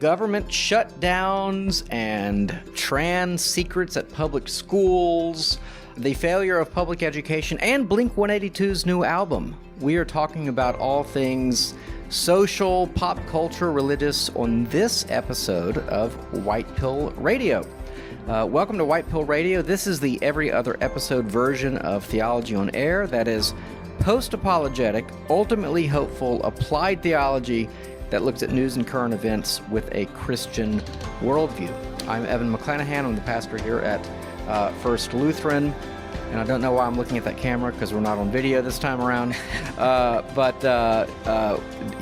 government shutdowns and trans secrets at public schools, the failure of public education, and Blink-182's new album. We are talking about all things social, pop culture, religious on this episode of White Pill Radio. Welcome to White Pill Radio. This is the every other episode version of Theology on Air that is post-apologetic, ultimately hopeful, applied theology that looks at news and current events with a Christian worldview. I'm Evan McClanahan. I'm the pastor here at First Lutheran. And I don't know why I'm looking at that camera because we're not on video this time around. But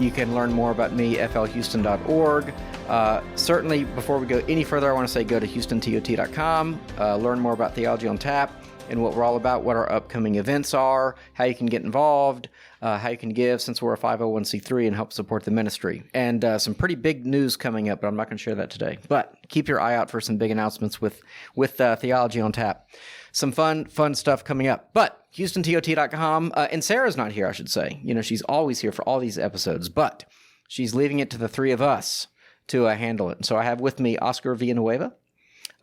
you can learn more about me, flhouston.org. Certainly, before we go any further, I want to say go to houstontot.com, learn more about Theology on Tap and what we're all about, what our upcoming events are, how you can get involved, how you can give since we're a 501c3 and help support the ministry. And some pretty big news coming up, but I'm not going to share that today. But keep your eye out for some big announcements with Theology on Tap. Some fun stuff coming up. But HoustonTOT.com, and Sarah's not here, I should say. You know, she's always here for all these episodes, but she's leaving it to the three of us to handle it. And so I have with me Oscar Villanueva,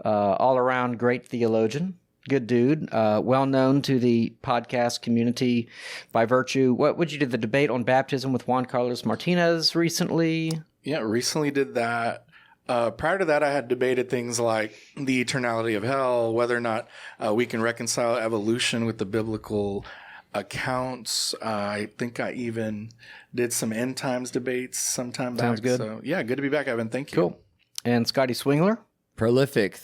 all-around great theologian, good dude, well known to the podcast community by virtue. What would you do? The debate on baptism with Juan Carlos Martinez recently? Yeah, recently did that. Prior to that, I had debated things like the eternality of hell, whether or not we can reconcile evolution with the biblical accounts. I think I even did some end times debates sometime back. Sounds good. So, yeah, good to be back, Evan. Thank you. Cool. And Scotty Swingler? Prolific.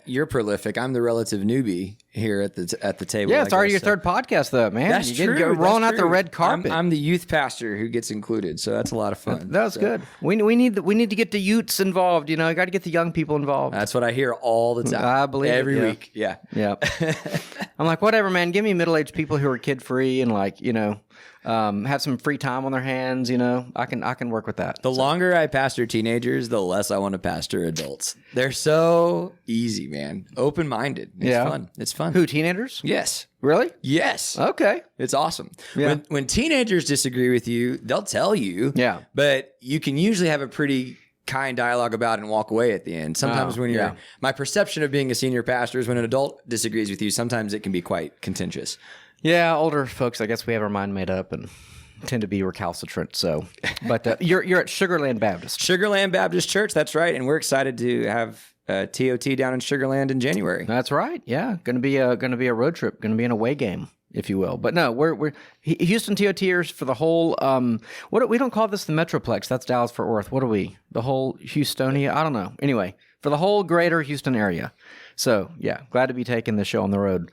You're prolific. I'm the relative newbie here at the table. Yeah, it's already your third podcast, though, man. That's true. You're rolling out the red carpet. I'm the youth pastor who gets included, so that's a lot of fun. That's good. We need to get the youths involved. You know, you got to get the young people involved. That's what I hear all the time. I believe every it, week. Yeah. I'm like, whatever, man. Give me middle-aged people who are kid-free and like, you know, have some free time on their hands. You know, I can work with that. The longer I pastor teenagers, the less I want to pastor adults. They're so easy, man. Open-minded. It's fun. It's fun. Who, teenagers? Yes. Really? Yes. Okay. It's awesome. Yeah. When teenagers disagree with you, they'll tell you. Yeah. But you can usually have a pretty kind dialogue about it and walk away at the end. Sometimes my perception of being a senior pastor is when an adult disagrees with you, sometimes it can be quite contentious. Yeah, older folks, I guess we have our mind made up and tend to be recalcitrant. So, but you're at Sugarland Baptist. Sugarland Baptist Church, that's right. And we're excited to have TOT down in Sugarland in January. That's right. Yeah, going to be a road trip, going to be an away game, if you will. But no, we're Houston TOTers for the whole. We don't call this the Metroplex. That's Dallas Fort Worth. What are we? The whole Houstonia? I don't know. Anyway, for the whole greater Houston area. So yeah, glad to be taking the show on the road.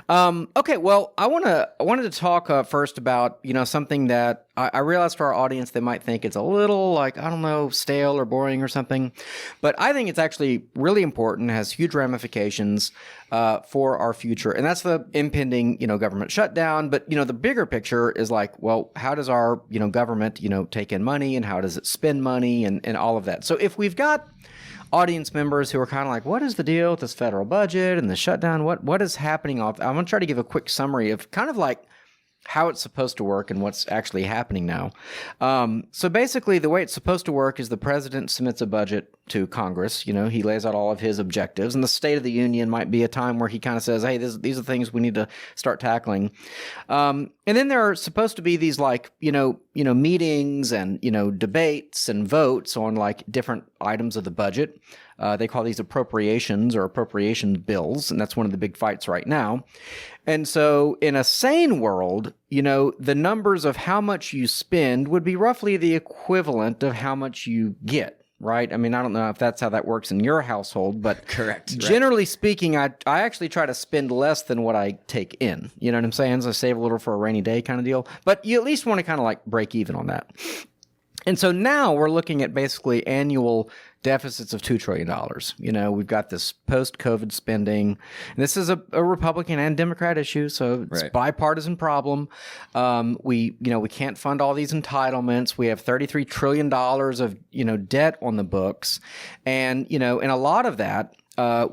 Okay, well, I wanted to talk first about something that I realized for our audience they might think it's a little like, I don't know, stale or boring or something, but I think it's actually really important, has huge ramifications for our future, and that's the impending government shutdown. But the bigger picture is like, well, how does our government take in money, and how does it spend money, and all of that. So if we've got audience members who are kind of like, what is the deal with this federal budget and the shutdown? What is happening? I'm going to try to give a quick summary of kind of like how it's supposed to work and what's actually happening now. So basically, the way it's supposed to work is the president submits a budget to Congress. He lays out all of his objectives, and the State of the Union might be a time where he kind of says, hey, these are things we need to start tackling. And then there are supposed to be these like, meetings and, debates and votes on like different items of the budget. They call these appropriations or appropriation bills, and that's one of the big fights right now. And so in a sane world, the numbers of how much you spend would be roughly the equivalent of how much you get, right? I mean, I don't know if that's how that works in your household, but correct. Generally speaking, I actually try to spend less than what I take in. You know what I'm saying? So I save a little for a rainy day kind of deal. But you at least want to kind of like break even on that. And so now we're looking at basically annual deficits of $2 trillion. We've got this post-COVID spending. And this is a Republican and Democrat issue, so it's a bipartisan problem. We can't fund all these entitlements. We have $33 trillion of debt on the books, and and a lot of that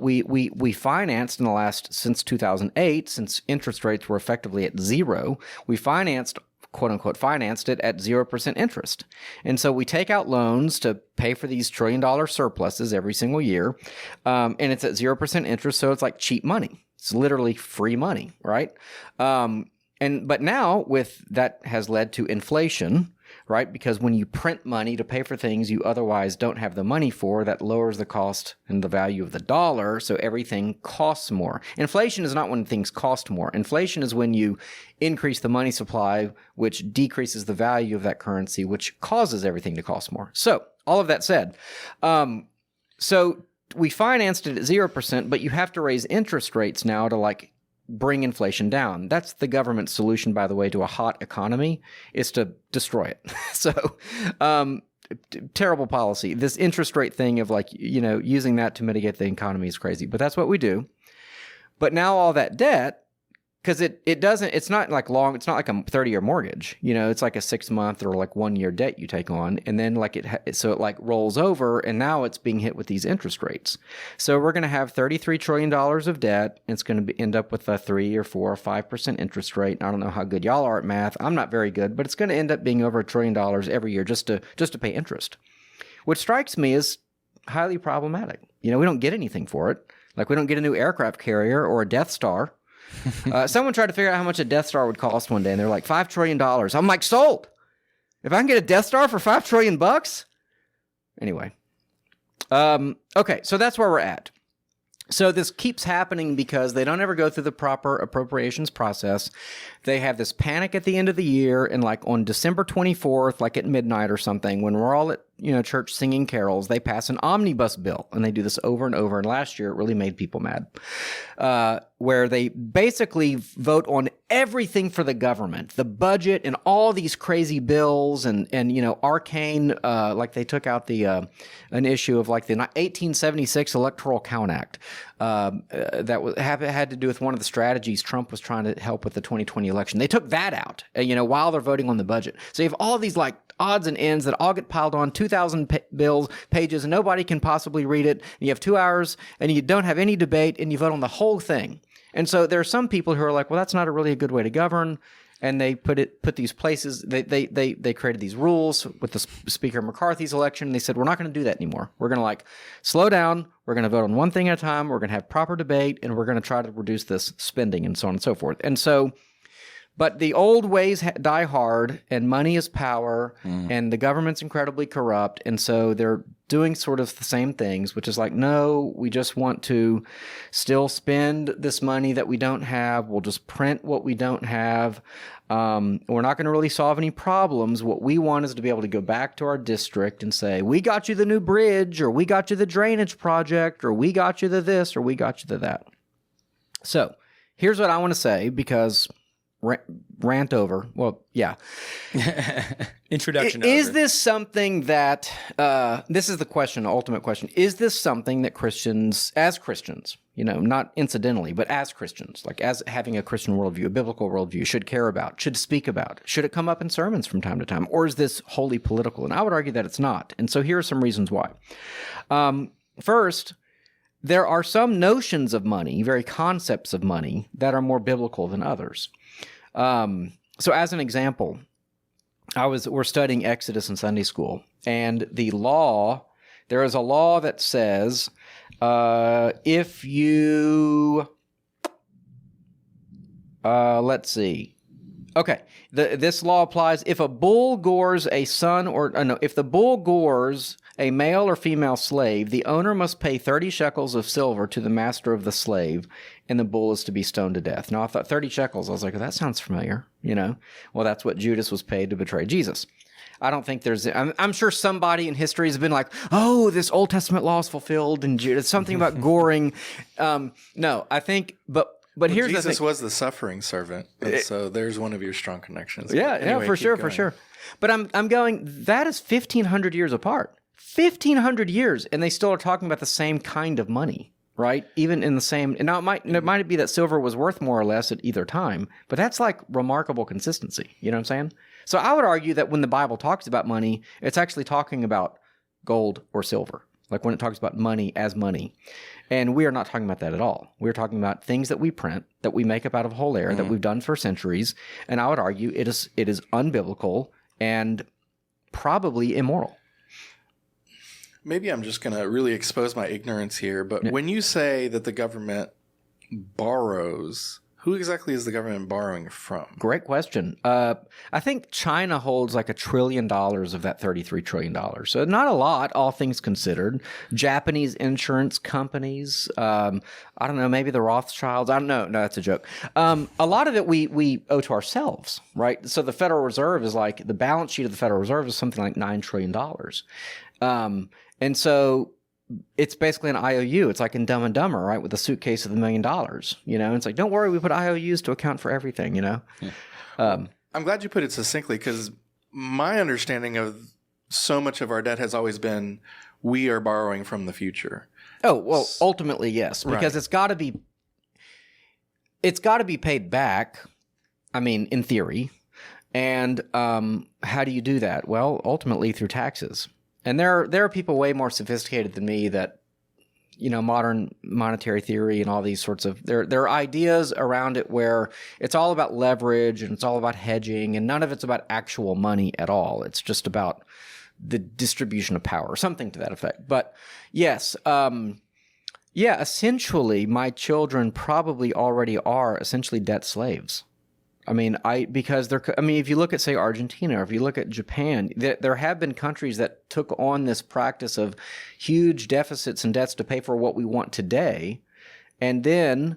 we financed in the last since 2008, since interest rates were effectively at zero. We financed quote unquote financed it at 0% interest. And so we take out loans to pay for these $1 trillion surpluses every single year. And it's at 0% interest. So it's like cheap money. It's literally free money, right? But now with that has led to inflation, right? Because when you print money to pay for things you otherwise don't have the money for, that lowers the cost and the value of the dollar, so everything costs more. Inflation is not when things cost more. Inflation is when you increase the money supply, which decreases the value of that currency, which causes everything to cost more. So, all of that said, so we financed it at 0%, but you have to raise interest rates now to like bring inflation down. That's the government's solution, by the way, to a hot economy, is to destroy it. So, terrible policy. This interest rate thing of like, using that to mitigate the economy is crazy, but that's what we do. But now all that debt, because it's not like it's not like a 30-year mortgage, it's like a 6-month or like 1-year debt you take on. And then like so it like rolls over and now it's being hit with these interest rates. So we're going to have $33 trillion of debt. And it's going to end up with a 3 or 4 or 5% interest rate. And I don't know how good y'all are at math. I'm not very good, but it's going to end up being over $1 trillion every year just to pay interest, which strikes me as highly problematic. We don't get anything for it. Like we don't get a new aircraft carrier or a Death Star. Someone tried to figure out how much a Death Star would cost one day, and they're like, $5 trillion. I'm like, sold. If I can get a Death Star for $5 trillion bucks. Anyway. Okay, so that's where we're at. So this keeps happening because they don't ever go through the proper appropriations process. They have this panic at the end of the year, and like on December 24th, like at midnight or something, when we're all at church singing carols, they pass an omnibus bill, and they do this over and over. And last year, it really made people mad, where they basically vote on everything for the government, the budget, and all these crazy bills, and arcane. Like they took out an issue of like the 1876 Electoral Count Act that had to do with one of the strategies Trump was trying to help with the 2020 election. They took that out, while they're voting on the budget. So you have all these like odds and ends that all get piled on 2,000 pages, and nobody can possibly read it. And you have 2 hours, and you don't have any debate, and you vote on the whole thing. And so there are some people who are like, well, that's not really a good way to govern. And they put these places. They created these rules with the Speaker McCarthy's election. And they said, we're not going to do that anymore. We're going to like slow down. We're going to vote on one thing at a time. We're going to have proper debate, and we're going to try to reduce this spending and so on and so forth. And so. But the old ways die hard, and money is power, and the government's incredibly corrupt, and so they're doing sort of the same things, which is like, no, we just want to still spend this money that we don't have. We'll just print what we don't have. We're not going to really solve any problems. What we want is to be able to go back to our district and say, we got you the new bridge, or we got you the drainage project, or we got you the this, or we got you the that. So here's what I want to say, because... Rant over. Well, yeah. Introduction Is over. this something that, this is the question, ultimate question. Is this something that Christians, as Christians, not incidentally, but as Christians, like as having a Christian worldview, a biblical worldview, should care about, should speak about? Should it come up in sermons from time to time? Or is this wholly political? And I would argue that it's not. And so here are some reasons why. First, there are some notions of money, very concepts of money, that are more biblical than others. So as an example, we're studying Exodus in Sunday school, and there is a law that says, if you, let's see. Okay. This law applies if a bull gores a son if the bull gores a male or female slave, the owner must pay 30 shekels of silver to the master of the slave, and the bull is to be stoned to death. Now, I thought 30 shekels. I was like, that sounds familiar, Well, that's what Judas was paid to betray Jesus. I don't think I'm sure somebody in history has been like, oh, this Old Testament law is fulfilled in Judas. Something about goring. No, I think, but here's the thing. Jesus was the suffering servant, so there's one of your strong connections. Yeah, for sure. But I'm going, that is 1,500 years apart. 1,500 years, and they still are talking about the same kind of money, right? Even in the same, and now it might be that silver was worth more or less at either time, but that's like remarkable consistency. You know what I'm saying? So I would argue that when the Bible talks about money, it's actually talking about gold or silver. like when it talks about money as money. And we are not talking about that at all. We're talking about things that we print, that we make up out of whole air, that we've done for centuries. And I would argue it is unbiblical and probably immoral. Maybe I'm just going to really expose my ignorance here, but when you say that the government borrows, who exactly is the government borrowing from? Great question. I think China holds like $1 trillion of that $33 trillion. So not a lot, all things considered. Japanese insurance companies, I don't know, maybe the Rothschilds. I don't know. No, that's a joke. A lot of it we owe to ourselves, right? So the Federal Reserve is like, the balance sheet of the Federal Reserve is something like $9 trillion. And so it's basically an IOU. It's like in Dumb and Dumber, right? With a suitcase of $1 million, you know? It's like, don't worry, we put IOUs to account for everything, you know? I'm glad you put it succinctly, because my understanding of so much of our debt has always been we are borrowing from the future. Oh, well, ultimately, yes, because Right. it's got to be paid back. I mean, in theory. And how do you do that? Well, ultimately through taxes. And there are people way more sophisticated than me that, you know, modern monetary theory and all these sorts of there are ideas around it where it's all about leverage and it's all about hedging, and none of it's about actual money at all. It's just about the distribution of power, something to that effect. But yes, essentially, my children probably already are essentially debt slaves. I mean, if you look at, say, Argentina, or if you look at Japan, there have been countries that took on this practice of huge deficits and debts to pay for what we want today. And then,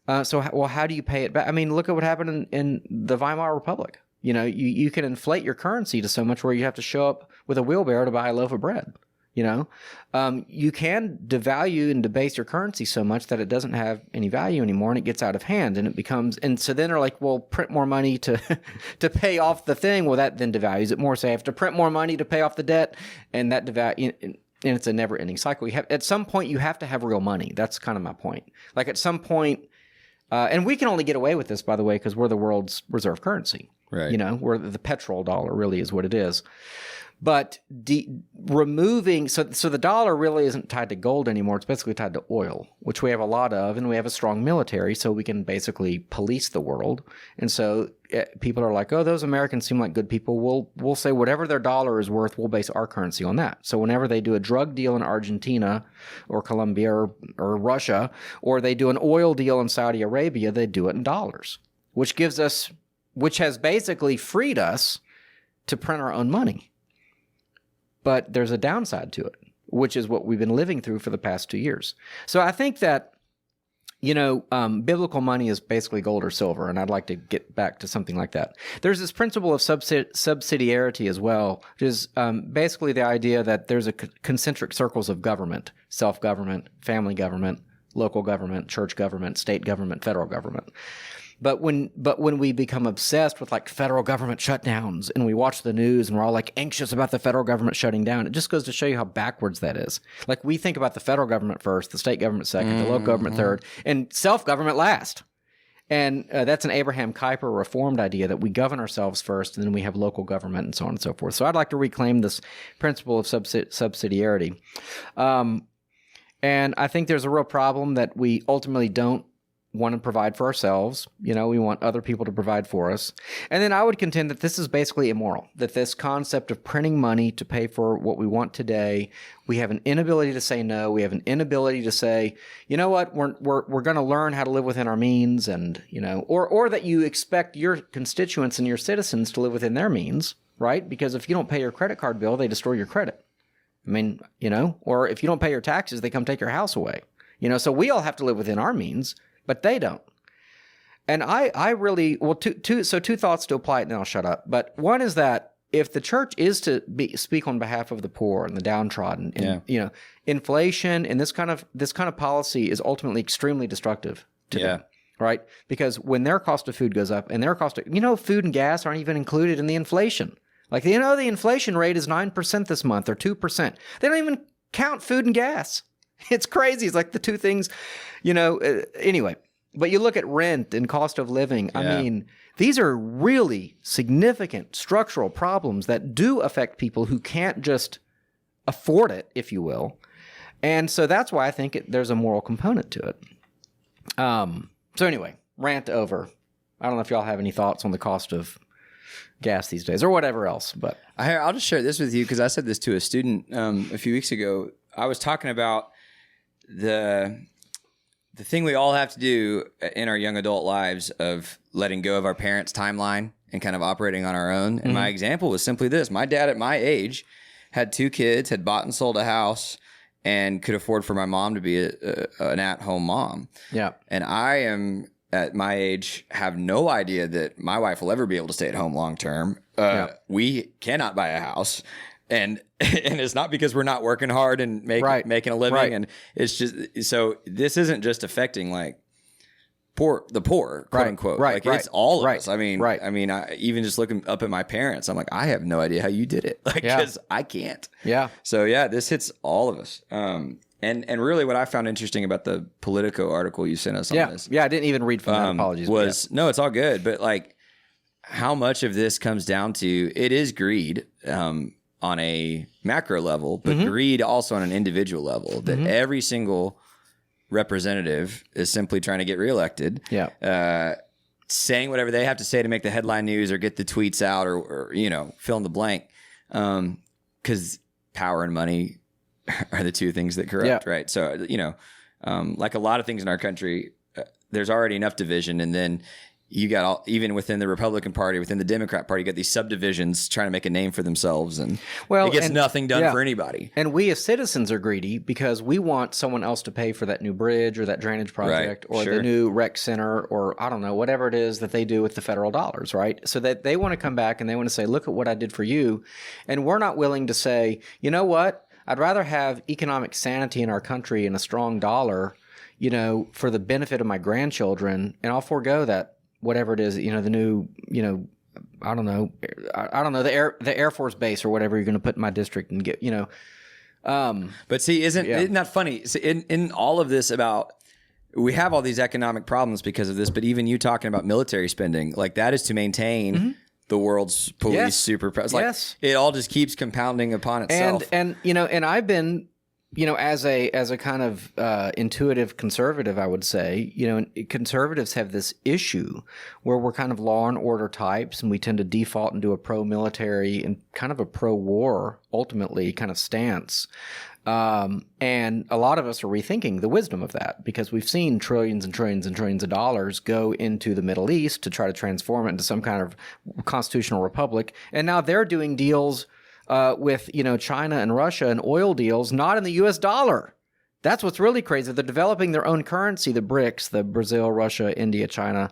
how do you pay it back? I mean, look at what happened in the Weimar Republic. You know, you can inflate your currency to so much where you have to show up with a wheelbarrow to buy a loaf of bread. You know, you can devalue and debase your currency so much that it doesn't have any value anymore, and it gets out of hand, and it becomes. And so then they're like, "Well, print more money to to pay off the thing." Well, that then devalues it more. So I have to print more money to pay off the debt, and that devalue. And it's a never-ending cycle. At some point, you have to have real money. That's kind of my point. Like at some point, and we can only get away with this, by the way, because we're the world's reserve currency. Right. You know, we're the petrol dollar really is what it is. But removing, so the dollar really isn't tied to gold anymore. It's basically tied to oil, which we have a lot of, and we have a strong military, so we can basically police the world. And so people are like, oh, those Americans seem like good people. We'll say whatever their dollar is worth, we'll base our currency on that. So whenever they do a drug deal in Argentina or Colombia or Russia, or they do an oil deal in Saudi Arabia, they do it in dollars, which has basically freed us to print our own money. But there's a downside to it, which is what we've been living through for the past 2 years. So I think that, you know, biblical money is basically gold or silver, and I'd like to get back to something like that. There's this principle of subsidiarity as well, which is basically the idea that there's a concentric circles of government: self-government, family government, local government, church government, state government, federal government. But when we become obsessed with like federal government shutdowns, and we watch the news and we're all like anxious about the federal government shutting down, it just goes to show you how backwards that is. Like we think about the federal government first, the state government second, the local government third, and self-government last. And that's an Abraham Kuyper Reformed idea that we govern ourselves first, and then we have local government and so on and so forth. So I'd like to reclaim this principle of subsidiarity. And I think there's a real problem that we ultimately don't want to provide for ourselves. You know, we want other people to provide for us. And then I would contend that this is basically immoral, that this concept of printing money to pay for what we want today, we have an inability to say no. We have an inability to say, you know what, we're going to learn how to live within our means, and, you know, or that you expect your constituents and your citizens to live within their means, right? Because if you don't pay your credit card bill, they destroy your credit. I mean, you know, or if you don't pay your taxes, they come take your house away. You know, so we all have to live within our means, but they don't. And I really, well, two thoughts to apply it, and then I'll shut up. But one is that if the church is to speak on behalf of the poor and the downtrodden, and, you know, inflation and this kind of policy is ultimately extremely destructive to them, right? Because when their cost of food goes up, and their cost of, you know, food and gas aren't even included in the inflation. Like, you know, the inflation rate is 9% this month, or 2%. They don't even count food and gas. It's crazy. It's like the two things, you know, anyway. But you look at rent and cost of living. I mean, these are really significant structural problems that do affect people who can't just afford it, if you will. And so that's why I think there's a moral component to it. So anyway, rant over. I don't know if y'all have any thoughts on the cost of gas these days or whatever else, but I'll just share this with you because I said this to a student a few weeks ago. I was talking about the thing we all have to do in our young adult lives of letting go of our parents' timeline and kind of operating on our own. And my example was simply this. My dad at my age had 2 kids, had bought and sold a house, and could afford for my mom to be an at-home mom. yeah. And I am, at my age, have no idea that my wife will ever be able to stay at home long term. We cannot buy a house. And it's not because we're not working hard and making a living. Right. And it's just, so this isn't just affecting like the poor, quote unquote. Like it's all of us. I mean, even just looking up at my parents, I'm like, I have no idea how you did it. Like, cause I can't. Yeah. So this hits all of us. And really what I found interesting about the Politico article you sent us on this. Yeah. I didn't even read from that. Apologies. No, it's all good. But like how much of this comes down to, it is greed, on a macro level, but greed also on an individual level, that every single representative is simply trying to get reelected, saying whatever they have to say to make the headline news or get the tweets out or fill in the blank. Because power and money are the two things that corrupt, right? So, like a lot of things in our country, there's already enough division, and then you got even within the Republican Party, within the Democrat Party, you got these subdivisions trying to make a name for themselves, and it gets nothing done for anybody. And we as citizens are greedy because we want someone else to pay for that new bridge or that drainage project or the new rec center or I don't know, whatever it is that they do with the federal dollars, right? So that they want to come back and they want to say, look at what I did for you. And we're not willing to say, you know what? I'd rather have economic sanity in our country and a strong dollar, for the benefit of my grandchildren, and I'll forego that. Whatever it is, the new, I don't know, the Air Force base or whatever you're going to put in my district and get, But see, isn't that funny? So in all of this about, we have all these economic problems because of this, but even you talking about military spending, like that is to maintain the world's police super press. Like it all just keeps compounding upon itself. And I've been, as a kind of intuitive conservative, I would say, conservatives have this issue where we're kind of law and order types, and we tend to default into a pro-military and kind of a pro-war, ultimately, kind of stance. And a lot of us are rethinking the wisdom of that because we've seen trillions and trillions and trillions of dollars go into the Middle East to try to transform it into some kind of constitutional republic. And now they're doing deals with China and Russia and oil deals, not in the U.S. dollar. That's what's really crazy. They're developing their own currency, the BRICS, the Brazil, Russia, India, China,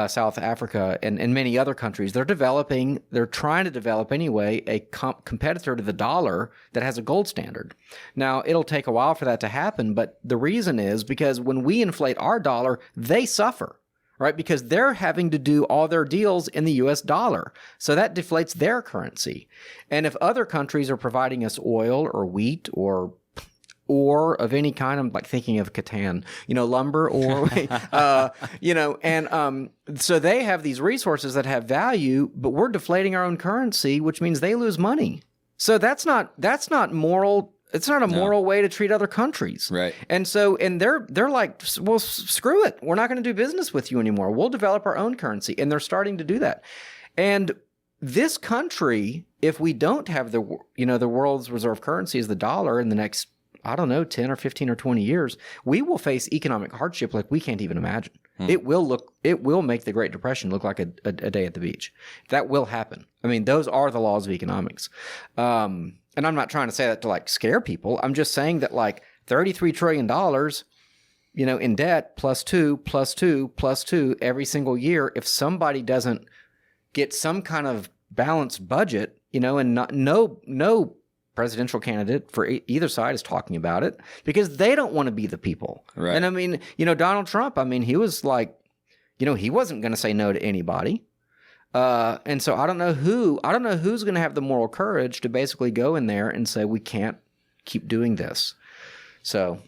South Africa, and many other countries. They're trying to develop anyway, a competitor to the dollar that has a gold standard. Now, it'll take a while for that to happen, but the reason is because when we inflate our dollar, they suffer. Right, because they're having to do all their deals in the U.S. dollar. So that deflates their currency. And if other countries are providing us oil or wheat or of any kind, I'm like thinking of Catan, lumber or, so they have these resources that have value, but we're deflating our own currency, which means they lose money. So that's not moral. It's not a moral way to treat other countries. Right. And so, they're like, well, screw it. We're not going to do business with you anymore. We'll develop our own currency. And they're starting to do that. And this country, if we don't have the world's reserve currency is the dollar in the next, 10 or 15 or 20 years, we will face economic hardship like we can't even imagine. It will make the Great Depression look like a day at the beach. That will happen. I mean, those are the laws of economics. And I'm not trying to say that to like scare people. I'm just saying that like $33 trillion, in debt plus two every single year. If somebody doesn't get some kind of balanced budget, and no presidential candidate for either side is talking about it because they don't want to be the people. Right. And I mean, Donald Trump, he was like, he wasn't going to say no to anybody. And so I don't know who's going to have the moral courage to basically go in there and say, we can't keep doing this. So.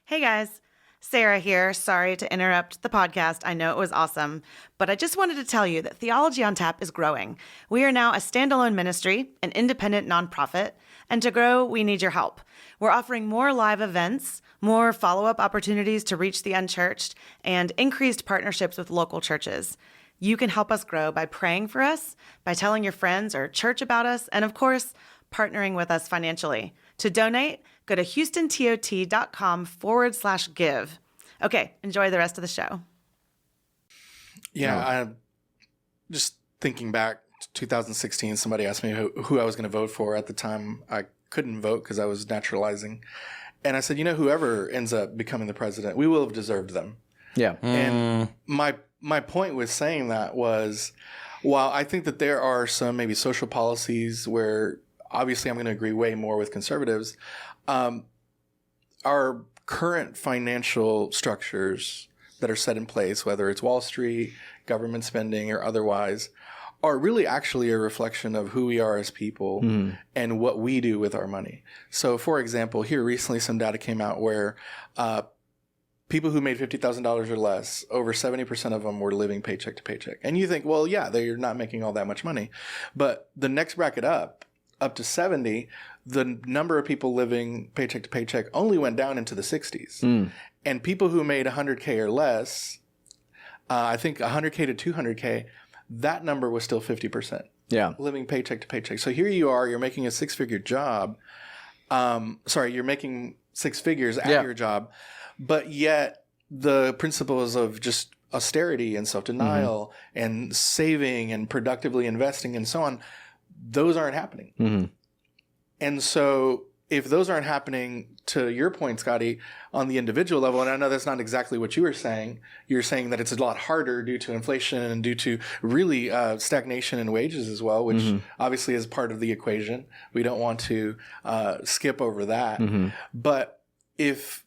Hey guys. Sarah here. Sorry to interrupt the podcast. I know it was awesome, but I just wanted to tell you that Theology on Tap is growing. We are now a standalone ministry, an independent nonprofit, and to grow, we need your help. We're offering more live events, more follow-up opportunities to reach the unchurched, and increased partnerships with local churches. You can help us grow by praying for us, by telling your friends or church about us, and of course, partnering with us financially. To donate, go to houstontot.com/give. Okay, enjoy the rest of the show. Yeah, I'm just thinking back to 2016, somebody asked me who I was going to vote for. At the time, I couldn't vote because I was naturalizing. And I said, whoever ends up becoming the president, we will have deserved them. Yeah. And my point with saying that was, while I think that there are some maybe social policies where obviously I'm going to agree way more with conservatives, our current financial structures that are set in place, whether it's Wall Street, government spending, or otherwise, are really actually a reflection of who we are as people and what we do with our money. So, for example, here recently some data came out where people who made $50,000 or less, over 70% of them were living paycheck to paycheck. And you think, well, yeah, they're not making all that much money. But the next bracket up to 70, the number of people living paycheck to paycheck only went down into the 60s. And people who made 100K or less, I think 100K to 200K, that number was still 50%. Yeah. Living paycheck to paycheck. So here you are, you're making a six-figure job. You're making six figures at your job, but yet the principles of just austerity and self-denial and saving and productively investing and so on, those aren't happening. And so if those aren't happening, to your point, Scotty, on the individual level, and I know that's not exactly what you were saying, you're saying that it's a lot harder due to inflation and due to really stagnation in wages as well, which obviously is part of the equation. We don't want to skip over that. But if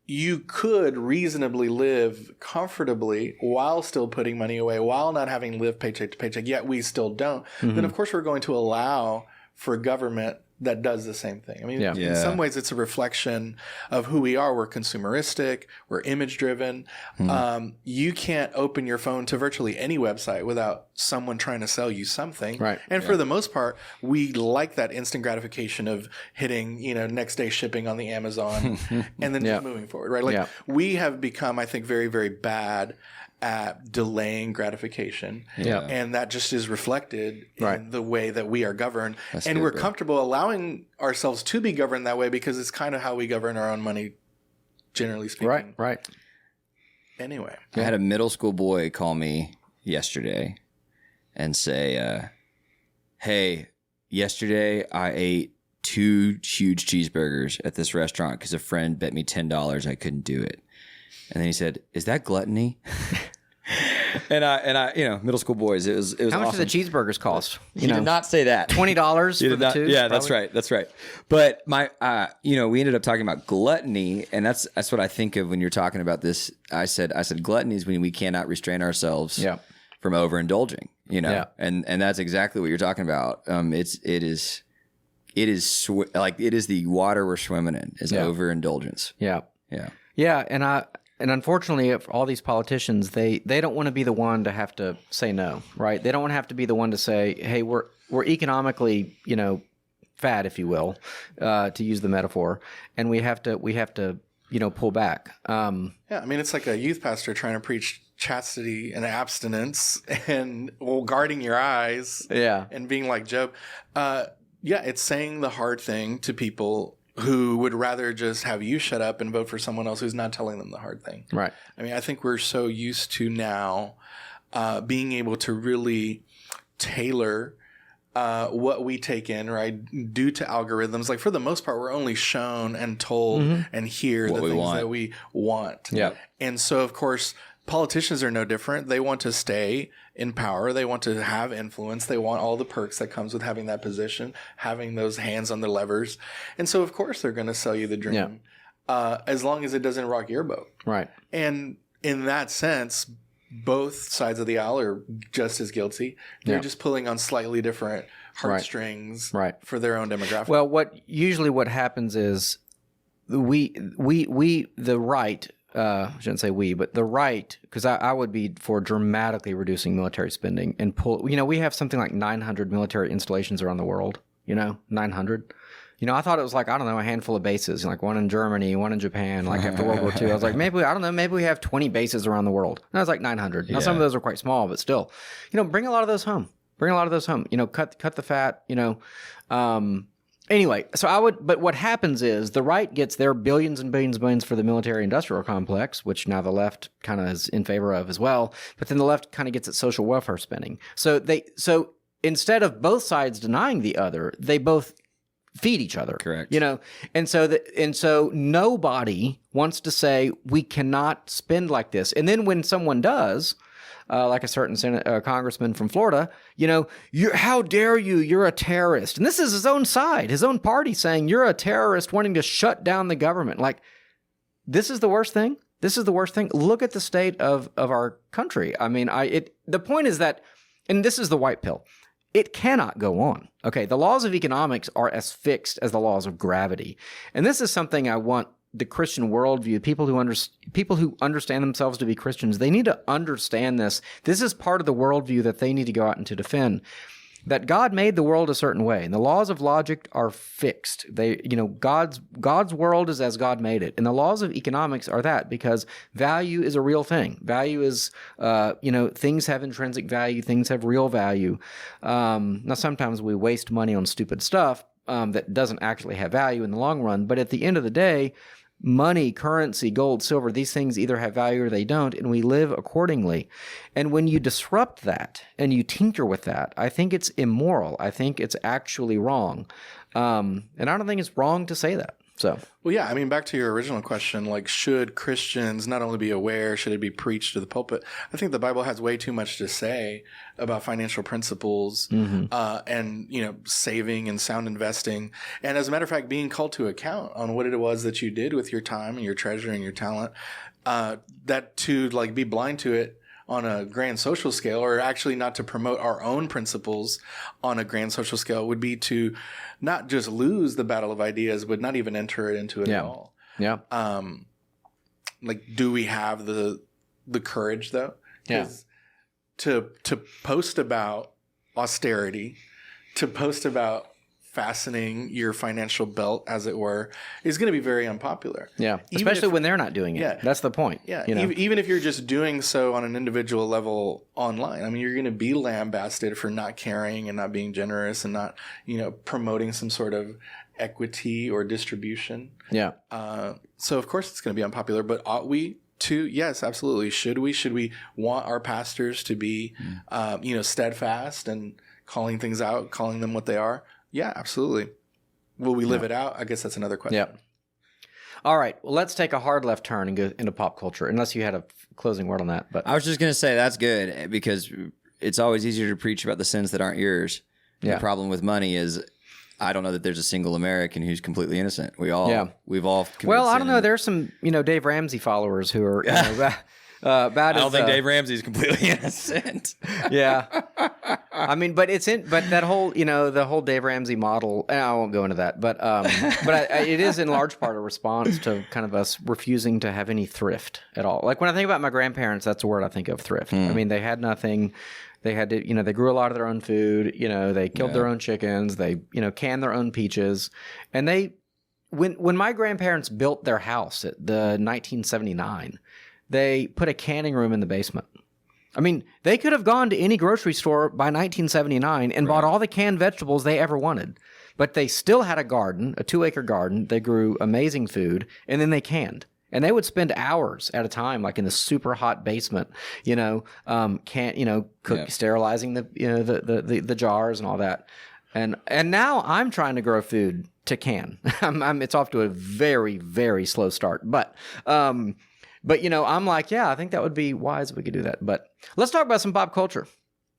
you could reasonably live comfortably while still putting money away, while not having to live paycheck to paycheck, yet we still don't, then of course we're going to allow for government that does the same thing. I mean, in some ways it's a reflection of who we are. We're consumeristic. We're image driven. You can't open your phone to virtually any website without someone trying to sell you something. Right. And for the most part, we like that instant gratification of hitting, next day shipping on the Amazon and then just moving forward, right? Like we have become, I think, very, very bad at delaying gratification. And that just is reflected in the way that we are governed. And we're comfortable allowing ourselves to be governed that way because it's kind of how we govern our own money, generally speaking. Right. Anyway. I had a middle school boy call me yesterday and say, hey, yesterday I ate 2 huge cheeseburgers at this restaurant because a friend bet me $10 I couldn't do it. And then he said, "Is that gluttony?" and I, middle school boys, it was How much awesome. do the cheeseburgers cost? He did not say that. $20 for the two? Yeah, that's right. But we ended up talking about gluttony, and that's what I think of when you're talking about this. I said gluttony is when we cannot restrain ourselves from overindulging. And that's exactly what you're talking about. It is the water we're swimming in is overindulgence. And unfortunately, for all these politicians, they don't want to be the one to have to say no, right? They don't want to have to be the one to say, "Hey, we're economically, fat, if you will, to use the metaphor, and we have to pull back." It's like a youth pastor trying to preach chastity and abstinence and guarding your eyes, and being like Job. It's saying the hard thing to people who would rather just have you shut up and vote for someone else who's not telling them the hard thing. Right. I mean, I think we're so used to now being able to really tailor what we take in, right, due to algorithms. Like, for the most part, we're only shown and told and hear the things that we want. And so, of course, politicians are no different. They want to stay in power. They want to have influence. They want all the perks that comes with having that position, having those hands on the levers. And so, of course, they're going to sell you the dream as long as it doesn't rock your boat. Right. And in that sense, both sides of the aisle are just as guilty. They're just pulling on slightly different heartstrings for their own demographic. Well, what happens is the right, I shouldn't say we, but the right, because I would be for dramatically reducing military spending and we have something like 900 military installations around the world, 900. I thought it was like, I don't know, a handful of bases, like one in Germany, one in Japan, like after World War II. I was like, maybe we have 20 bases around the world. And I was like 900. Now, some of those are quite small, but still, bring a lot of those home. Cut the fat, Anyway, but what happens is the right gets their billions and billions and billions for the military industrial complex, which now the left kind of is in favor of as well. But then the left kind of gets its social welfare spending. So instead of both sides denying the other, they both feed each other. Correct. And so nobody wants to say we cannot spend like this. And then when someone does, like a certain congressman from Florida, how dare you? You're a terrorist. And this is his own side, his own party saying you're a terrorist wanting to shut down the government. Like, this is the worst thing. This is the worst thing. Look at the state of our country. I mean, the point is that, and this is the white pill, it cannot go on. Okay, the laws of economics are as fixed as the laws of gravity. And this is something I want the Christian worldview, people who understand themselves to be Christians, they need to understand this. This is part of the worldview that they need to go out and to defend. That God made the world a certain way, and the laws of logic are fixed. God's world is as God made it, and the laws of economics are that, because value is a real thing. Value is, things have intrinsic value, things have real value. Now, sometimes we waste money on stupid stuff that doesn't actually have value in the long run, but at the end of the day, money, currency, gold, silver, these things either have value or they don't, and we live accordingly. And when you disrupt that and you tinker with that, I think it's immoral. I think it's actually wrong. And I don't think it's wrong to say that. So, well, yeah, I mean, back to your original question, like, should Christians not only be aware, should it be preached to the pulpit? I think the Bible has way too much to say about financial principles, and, saving and sound investing. And as a matter of fact, being called to account on what it was that you did with your time and your treasure and your talent, that to be blind to it on a grand social scale, or actually not to promote our own principles on a grand social scale, would be to not just lose the battle of ideas, but not even enter into it at all. Yeah. Do we have the courage though? Yeah. To post about austerity, to post about fastening your financial belt, as it were, is going to be very unpopular. Yeah, especially when they're not doing it. Yeah. That's the point. Yeah, even if you're just doing so on an individual level online, I mean, you're going to be lambasted for not caring and not being generous and not, promoting some sort of equity or distribution. Yeah. So of course it's going to be unpopular, but ought we to? Yes, absolutely. Should we want our pastors to be, steadfast and calling things out, calling them what they are? Yeah, absolutely. Will we live it out? I guess that's another question. Yeah. All right. Well, let's take a hard left turn and go into pop culture, unless you had a closing word on that. But I was just going to say that's good, because it's always easier to preach about the sins that aren't yours. Yeah. The problem with money is I don't know that there's a single American who's completely innocent. We've all Well, I don't know. There's some, Dave Ramsey followers who are I don't think Dave Ramsey's completely innocent. Yeah. I mean, but that whole, the whole Dave Ramsey model, I won't go into that, but it is in large part a response to kind of us refusing to have any thrift at all. Like when I think about my grandparents, that's the word I think of, thrift. I mean, they had nothing. They had to, they grew a lot of their own food, they killed their own chickens, they, canned their own peaches. And when my grandparents built their house at the 1979, they put a canning room in the basement. I mean, they could have gone to any grocery store by 1979 and bought all the canned vegetables they ever wanted. But they still had a garden, a 2-acre garden. They grew amazing food, and then they canned. And they would spend hours at a time, like in the super hot basement, sterilizing the jars and all that. And now I'm trying to grow food to can. It's off to a very, very slow start, but I'm like, yeah, I think that would be wise if we could do that. But let's talk about some pop culture.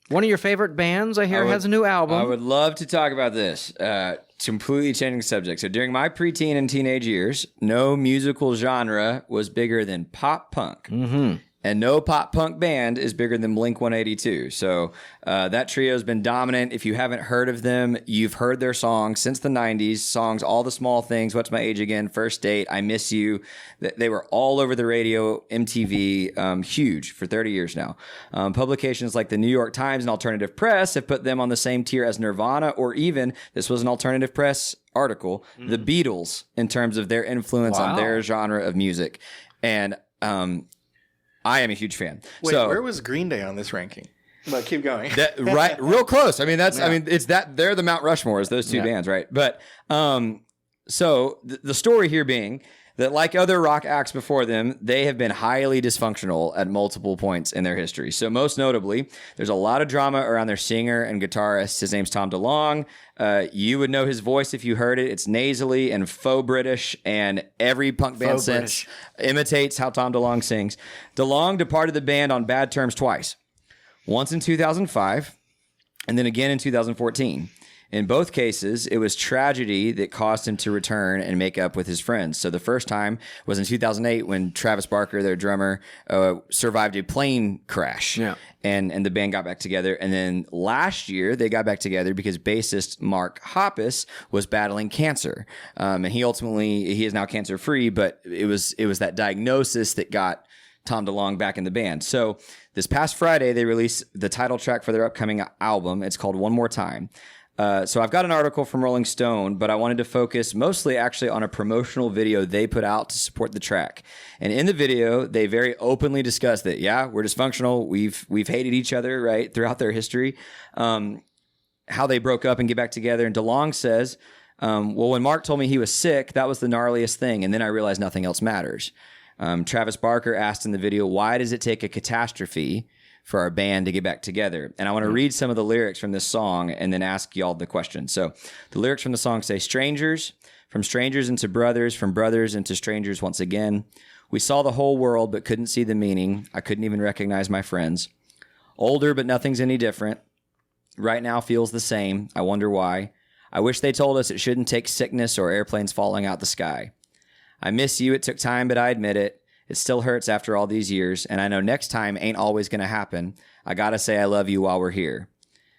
One of your favorite bands, I hear, has a new album. I would love to talk about this. Completely changing subject. So during my preteen and teenage years, no musical genre was bigger than pop punk. Mm-hmm. And no pop punk band is bigger than Blink 182. So that trio has been dominant. If you haven't heard of them, you've heard their songs since the 90s. Songs, All the Small Things, What's My Age Again, First Date, I Miss You. They were all over the radio, MTV, huge for 30 years now. Publications like the New York Times and Alternative Press have put them on the same tier as Nirvana, or even, this was an Alternative Press article, the Beatles, in terms of their influence on their genre of music. And I am a huge fan. Wait, so, where was Green Day on this ranking? But keep going. Right, real close. I mean, it's that they're the Mount Rushmores, those two bands, right? But so the story here being that, like other rock acts before them, they have been highly dysfunctional at multiple points in their history. So most notably, there's a lot of drama around their singer and guitarist. His name's Tom DeLonge. You would know his voice if you heard it. It's nasally and faux British, and every punk band since imitates how Tom DeLonge sings. DeLonge departed the band on bad terms twice. Once in 2005, and then again in 2014. In both cases, it was tragedy that caused him to return and make up with his friends. So the first time was in 2008 when Travis Barker, their drummer, survived a plane crash. Yeah. And the band got back together. And then last year, they got back together because bassist Mark Hoppus was battling cancer. And he is now cancer-free, but it was that diagnosis that got Tom DeLonge back in the band. So this past Friday, they released the title track for their upcoming album. It's called One More Time. So I've got an article from Rolling Stone, but I wanted to focus mostly actually on a promotional video they put out to support the track. And in the video, they very openly discuss that, we're dysfunctional. We've hated each other, right, throughout their history. How they broke up and get back together. And DeLonge says, well, when Mark told me he was sick, that was the gnarliest thing. And then I realized nothing else matters. Travis Barker asked in the video, why does it take a catastrophe for our band to get back together? And I want to read some of the lyrics from this song and then ask y'all the question. So the lyrics from the song say, strangers, from strangers into brothers, from brothers into strangers once again. We saw the whole world, but couldn't see the meaning. I couldn't even recognize my friends. Older, but nothing's any different. Right now feels the same. I wonder why. I wish they told us it shouldn't take sickness or airplanes falling out the sky. I miss you. It took time, but I admit it. It still hurts after all these years, and I know next time ain't always going to happen. I got to say I love you while we're here.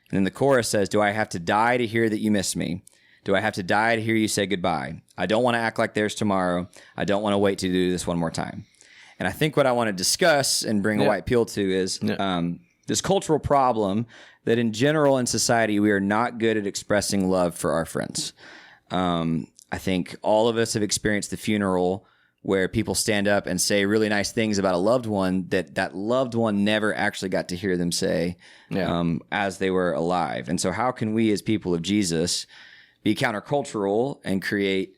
And then the chorus says, do I have to die to hear that you miss me? Do I have to die to hear you say goodbye? I don't want to act like there's tomorrow. I don't want to wait to do this one more time. And I think what I want to discuss and bring a white pill to is this cultural problem that in general in society, we are not good at expressing love for our friends. I think all of us have experienced the funeral where people stand up and say really nice things about a loved one that loved one never actually got to hear them say as they were alive. And so how can we as people of Jesus be countercultural and create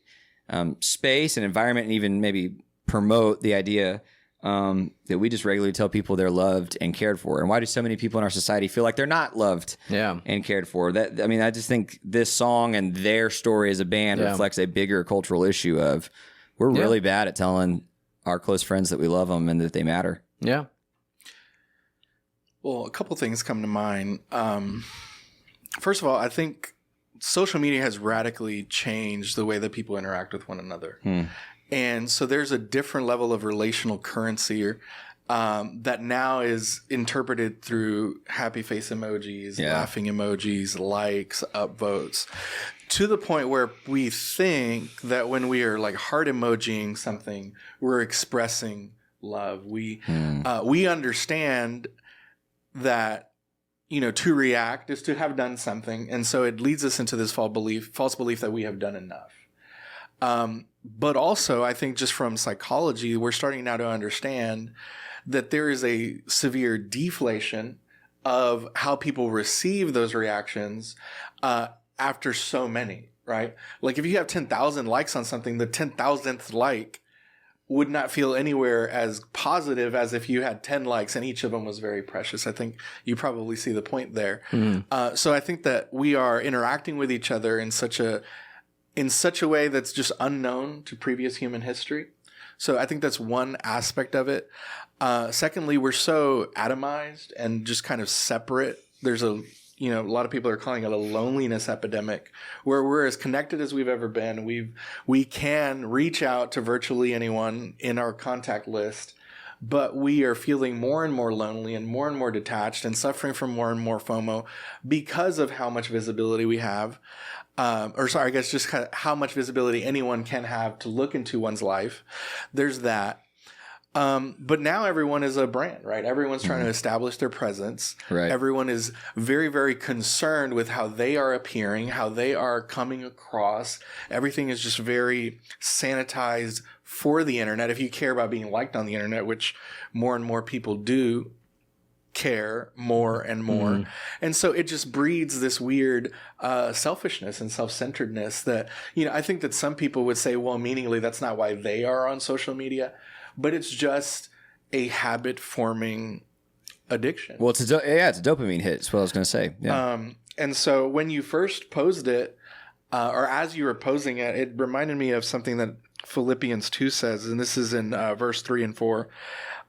space and environment and even maybe promote the idea that we just regularly tell people they're loved and cared for? And why do so many people in our society feel like they're not loved and cared for? I just think this song and their story as a band reflects a bigger cultural issue of we're really bad at telling our close friends that we love them and that they matter. Yeah. Well, a couple things come to mind. First of all, I think social media has radically changed the way that people interact with one another. And so there's a different level of relational currency that now is interpreted through happy face emojis, laughing emojis, likes, upvotes, to the point where we think that when we are like heart emojiing something, we're expressing love. We understand that, to react is to have done something. And so it leads us into this false belief that we have done enough. But also, I think just from psychology, we're starting now to understand that there is a severe deflation of how people receive those reactions after so many, right? Like if you have 10,000 likes on something, the 10,000th like would not feel anywhere as positive as if you had 10 likes and each of them was very precious. I think you probably see the point there. So I think that we are interacting with each other in such a way that's just unknown to previous human history. So I think that's one aspect of it. Secondly, we're so atomized and just kind of separate. There's a lot of people are calling it a loneliness epidemic, where we're as connected as we've ever been. We can reach out to virtually anyone in our contact list, but we are feeling more and more lonely and more detached and suffering from more and more FOMO because of how much visibility we have. I guess just kind of how much visibility anyone can have to look into one's life. There's that. But now everyone is a brand, right? Everyone's trying to establish their presence. Right. Everyone is very, very concerned with how they are appearing, how they are coming across. Everything is just very sanitized for the internet. If you care about being liked on the internet, which more and more people do care more and more. And so it just breeds this weird selfishness and self-centeredness that, I think that some people would say, well, meaningfully, that's not why they are on social media. But it's just a habit-forming addiction. Well, it's a dopamine hit. That's what I was going to say. Yeah. And so when you first posed it, or as you were posing it, it reminded me of something that Philippians 2 says, and this is in verse 3 and 4.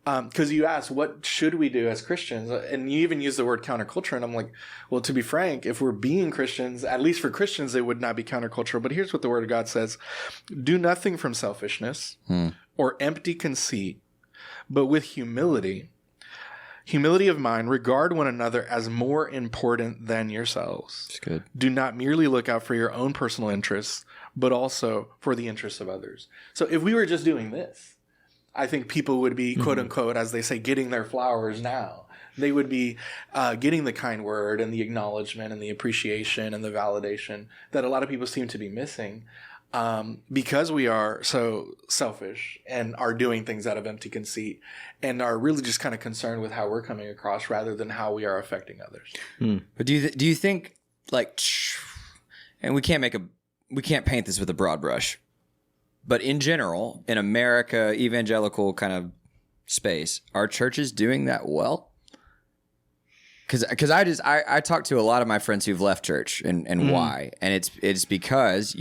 Because you asked, what should we do as Christians? And you even use the word counterculture. And I'm like, well, to be frank, if we're being Christians, at least for Christians, it would not be countercultural. But here's what the Word of God says. Do nothing from selfishness or empty conceit, but with humility of mind, regard one another as more important than yourselves. That's good. Do not merely look out for your own personal interests, but also for the interests of others. So if we were just doing this, I think people would be, quote unquote, as they say, getting their flowers now. They would be getting the kind word and the acknowledgement and the appreciation and the validation that a lot of people seem to be missing because we are so selfish and are doing things out of empty conceit and are really just kind of concerned with how we're coming across rather than how we are affecting others. But do you think, like, and we can't paint this with a broad brush, but in general, in America, evangelical kind of space, are churches doing that well? Because I talk to a lot of my friends who've left church and why, and it's because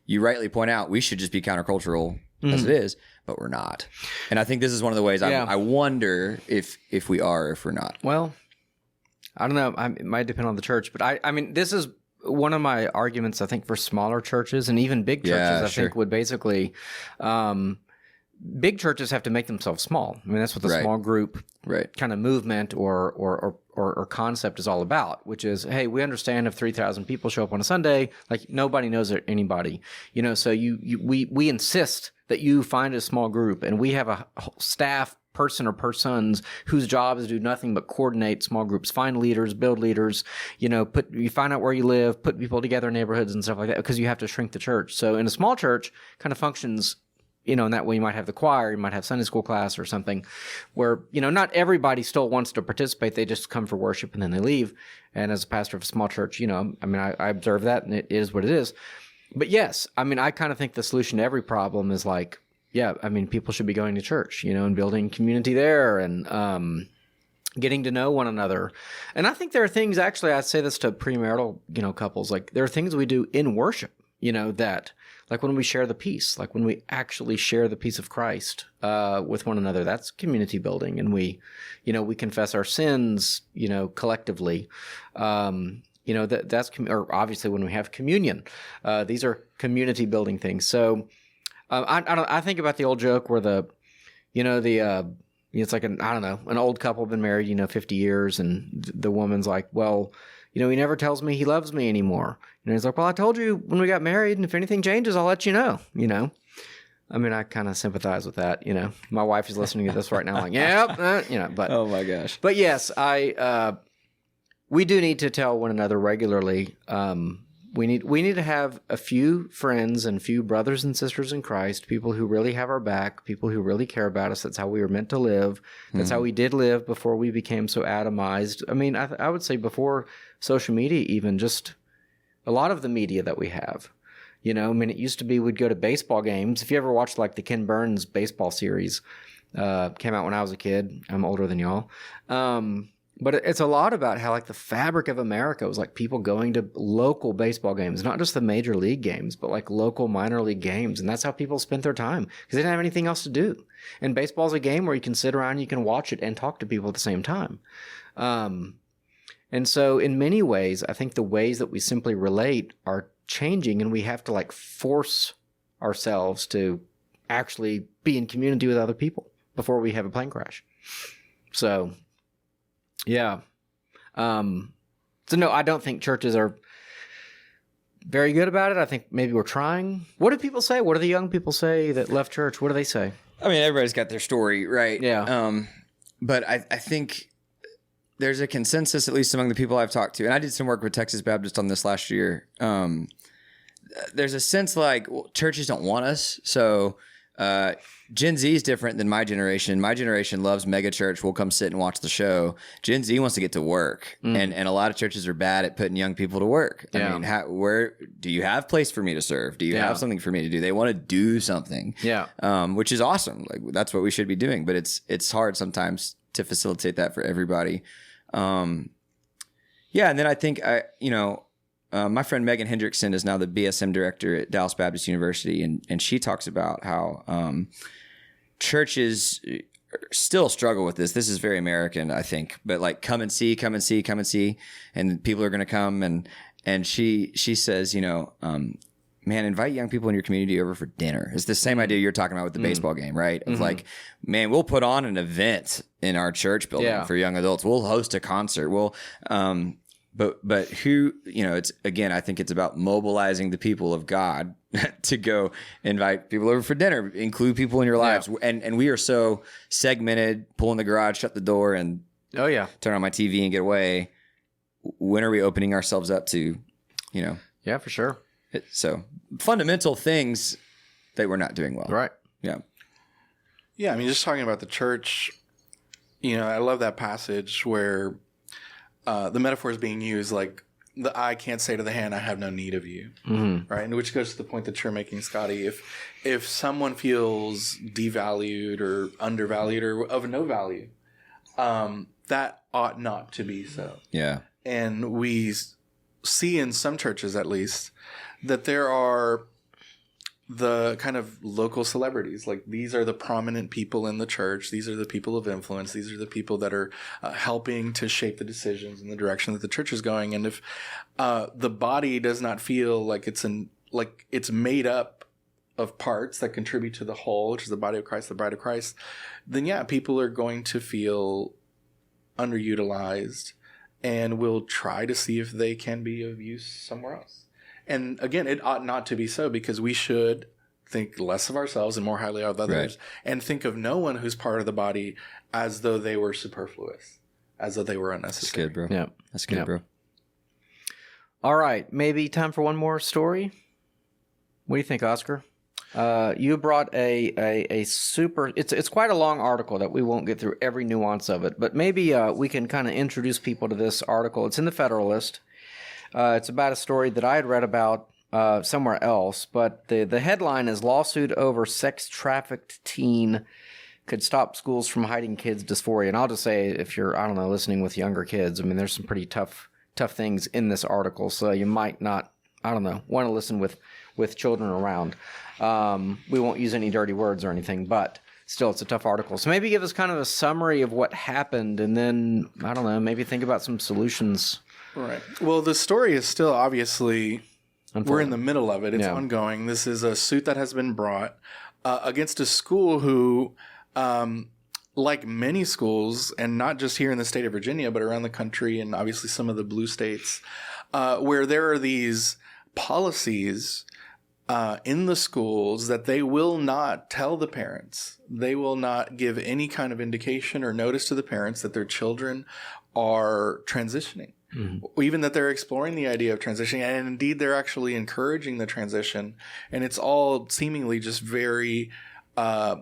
you rightly point out we should just be countercultural as it is, but we're not. And I think this is one of the ways I wonder if we are, if we're not. Well, I don't know. It might depend on the church, but I mean, this is one of my arguments, I think, for smaller churches and even big churches, I think would basically, big churches have to make themselves small. I mean, that's what the small group kind of movement or concept is all about, which is, hey, we understand if 3,000 people show up on a Sunday, like nobody knows anybody, so we insist that you find a small group, and we have a staff person or persons whose job is to do nothing but coordinate small groups, find leaders, build leaders, you find out where you live, put people together in neighborhoods and stuff like that, because you have to shrink the church. So in a small church, kind of functions, in that way. You might have the choir, you might have Sunday school class or something where, not everybody still wants to participate. They just come for worship and then they leave. And as a pastor of a small church, I observe that, and it is what it is. But yes, I kind of think the solution to every problem is like, people should be going to church, and building community there and getting to know one another. And I think there are things, actually, I say this to premarital, couples, like there are things we do in worship, that, like when we share the peace, like when we actually share the peace of Christ with one another, that's community building. And we confess our sins, collectively. That's or obviously when we have communion, these are community building things. So I think about the old joke where it's like an old couple been married, 50 years, and the woman's like, well, he never tells me he loves me anymore. And he's like, well, I told you when we got married, and if anything changes, I'll let you know, I kind of sympathize with that, My wife is listening to this right now like, but oh my gosh. But yes, we do need to tell one another regularly. We need to have a few friends and few brothers and sisters in Christ, people who really have our back, people who really care about us. That's how we were meant to live. That's how we did live before we became so atomized. I would say before social media, even just a lot of the media that we have. It used to be we'd go to baseball games. If you ever watched like the Ken Burns baseball series, came out when I was a kid. I'm older than y'all. But it's a lot about how like the fabric of America was like people going to local baseball games, not just the major league games, but like local minor league games. And that's how people spent their time because they didn't have anything else to do. And baseball's a game where you can sit around, you can watch it and talk to people at the same time. And so in many ways, I think the ways that we simply relate are changing, and we have to like force ourselves to actually be in community with other people. before we have a plane crash. So, yeah. So no, I don't think churches are very good about it. I think maybe we're trying. What do people say? What do the young people say that left church? What do they say? I mean, everybody's got their story, right? Yeah. But I think there's a consensus, at least among the people I've talked to, and I did some work with Texas Baptist on this last year. There's a sense like, well, churches don't want us. So Gen Z is different than my generation. My generation loves mega church. We'll come sit and watch the show. Gen Z wants to get to work. And a lot of churches are bad at putting young people to work. Yeah. I mean, where do you have place for me to serve? Do you have something for me to do? They want to do something. Yeah. Which is awesome. Like, that's what we should be doing. But it's hard sometimes to facilitate that for everybody. Yeah. And then I think my friend Megan Hendrickson is now the BSM director at Dallas Baptist University, and she talks about how churches still struggle with this. This is very American, I think, but like come and see, and people are going to come, and she says, man, invite young people in your community over for dinner. It's the same idea you're talking about with the baseball game, right? Of like, man, we'll put on an event in our church building for young adults. We'll host a concert. But who, it's, again, I think it's about mobilizing the people of God to go invite people over for dinner, include people in your lives. And we are so segmented, pull in the garage, shut the door, and turn on my TV and get away. When are we opening ourselves up to, Yeah, for sure. So fundamental things that we're not doing well. Right. Yeah. Yeah. I mean, just talking about the church, I love that passage where the metaphor is being used, like the eye can't say to the hand, I have no need of you. Right. And which goes to the point that you're making, Scotty. If someone feels devalued or undervalued or of no value, that ought not to be so. Yeah. And we see in some churches, at least, that there are the kind of local celebrities. Like, these are the prominent people in the church. These are the people of influence. These are the people that are helping to shape the decisions in the direction that the church is going. And if the body does not feel like it's made up of parts that contribute to the whole, which is the body of Christ, the bride of Christ, then people are going to feel underutilized and will try to see if they can be of use somewhere else. And again, it ought not to be so, because we should think less of ourselves and more highly of others, and think of no one who's part of the body as though they were superfluous, as though they were unnecessary. That's good, bro. Yeah. That's good, bro. All right. Maybe time for one more story. What do you think, Oscar? You brought a super, it's quite a long article that we won't get through every nuance of it, but maybe we can kind of introduce people to this article. It's in the Federalist. It's about a story that I had read about somewhere else, but the headline is "Lawsuit Over Sex Trafficked Teen Could Stop Schools from Hiding Kids' Dysphoria." And I'll just say, if you're, listening with younger kids, I mean, there's some pretty tough things in this article, so you might not, want to listen with children around. We won't use any dirty words or anything, but still, it's a tough article. So maybe give us kind of a summary of what happened, and then, maybe think about some solutions. Right. Well, the story is still obviously, we're in the middle of it. It's ongoing. This is a suit that has been brought against a school who, like many schools, and not just here in the state of Virginia, but around the country and obviously some of the blue states, where there are these policies in the schools that they will not tell the parents. They will not give any kind of indication or notice to the parents that their children are transitioning. Even that they're exploring the idea of transitioning, and indeed they're actually encouraging the transition. And it's all seemingly just very, I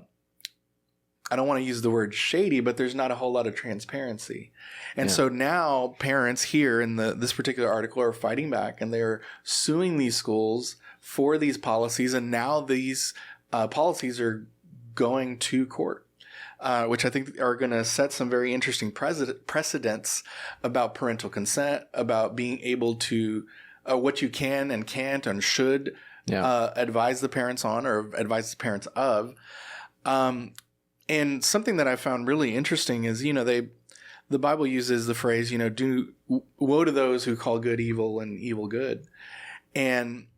don't want to use the word shady, but there's not a whole lot of transparency. And so now parents here in this particular article are fighting back, and they're suing these schools for these policies. And now these policies are going to court. Which I think are going to set some very interesting precedents about parental consent, about being able to what you can and can't and should advise the parents on or advise the parents of. And something that I found really interesting is, the Bible uses the phrase, woe to those who call good evil and evil good. And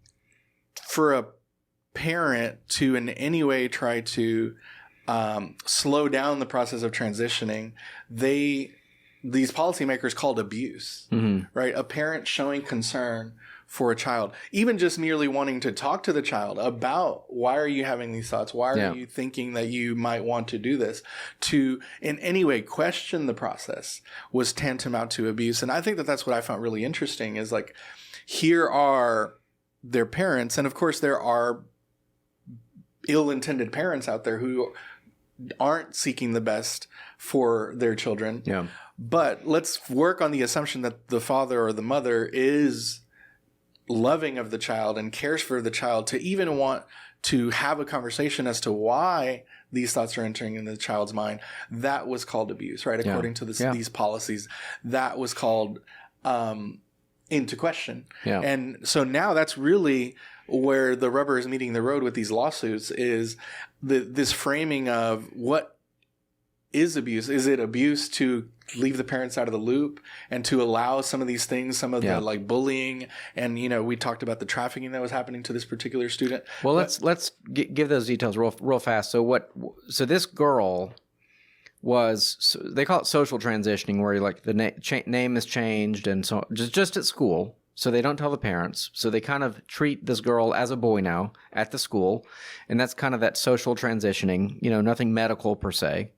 for a parent to in any way try to slow down the process of transitioning, these policymakers called abuse, right? A parent showing concern for a child, even just merely wanting to talk to the child about why are you having these thoughts? Why are you thinking that you might want to do this? To in any way question the process was tantamount to abuse. And I think that that's what I found really interesting is like, here are their parents. And of course there are ill-intended parents out there who aren't seeking the best for their children. Yeah. But let's work on the assumption that the father or the mother is loving of the child and cares for the child to even want to have a conversation as to why these thoughts are entering into the child's mind. That was called abuse, right? According to these policies, that was called into question. Yeah. And so now that's really where the rubber is meeting the road with these lawsuits is this framing of what is abuse. Is it abuse to leave the parents out of the loop and to allow some of these things, some of the like bullying, and we talked about the trafficking that was happening to this particular student. Well, let's give those details real fast. So this girl was, they call it social transitioning, where like the name is changed, and so just at school. So they don't tell the parents. So they kind of treat this girl as a boy now at the school, and that's kind of that social transitioning. Nothing medical per se.